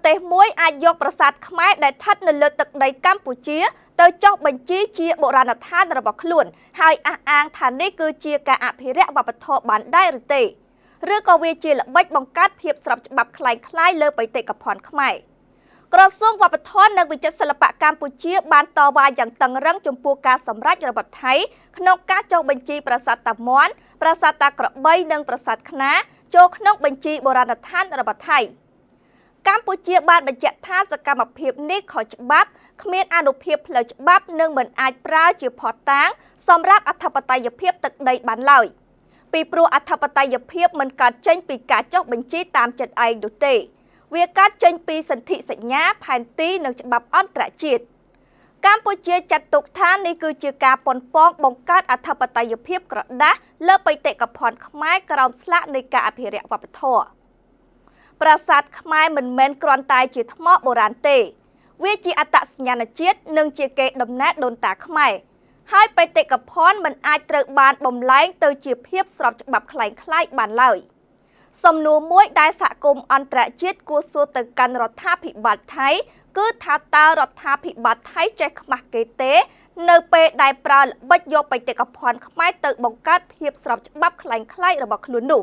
ទេសមួយអាចយកប្រាសាទខ្មែរដែលស្ថិតនៅលើទឹកដីកម្ពុជាទៅចុះបញ្ជីជាបុរាណដ្ឋានរបស់ខ្លួនហើយអះអាងថានេះគឺជាការអភិរក្សវប្បធម៌បានដែរឬទេឬក៏វាជាល្បិចបង្កើតភាពស្របច្បាប់คล้ายៗលើបេតិកភណ្ឌខ្មែរក្រសួងវប្បធម៌និងវិចិត្រសិល្បៈកម្ពុជាបានតវ៉ាយ៉ាងតឹងរ៉ឹងចំពោះការសម្រេចរបស់ថៃក្នុងការចុះបញ្ជីប្រាសាទតាមាន់ប្រាសាទតាក្របីនិងប្រាសាទខ្នារចូលក្នុងបញ្ជីបុរាណដ្ឋានរបស់ថៃកម្ពុជាបានបញ្ជាក់ថាសកម្មភាពនេះខុសច្បាប់គ្មានអនុភាពផ្លូវច្បាប់និងមិនអាចប្រើជាភស្តុតាងសម្រាប់អធិបតេយ្យភាពទឹកដីបានឡើយពីព្រោះអធិបតេយ្យភាពមិនកើតចេញពីការចុះបញ្ជីតាមចិត្តឯងនោះទេវាកើតចេញពីសន្ធិសញ្ញាផែនទីនិងច្បាប់អន្តរជាតិកម្ពុជាចាត់ទុកថានេះគឺជាការប៉ុនប៉ងបង្កើតអធិបតេយ្យភាពក្រដាស់លើបេតិកភណ្ឌខ្មែរក្រោមស្លាកនៃការអភិរក្សវប្បធម៌ប្រាសាទខ្មែរមិនមែនគ្រាន់តែជាថ្មបុរាណទេវាជាអត្តសញ្ញាណជាតិនិងជាកេរដំណែលដូនតាខ្មែរហើយបេតិកភណ្ឌមិនអាចត្រូវបានបំលែងទៅជាភាពស្របច្បាប់คล้ายៗបានឡើយសំណួរមួយដែលសហគមន៍អន្តរជាតិគួរសួរទៅកាន់រដ្ឋាភិបាលថៃគឺថាតើរដ្ឋាភិបាលថៃចេះខ្មាស់គេទេនៅពេលដែលប្រើល្បិចយកបេតិកភណ្ឌខ្មែរទៅបង្កើតភាពស្របច្បាប់คล้ายៗរបស់ខ្លួននោះ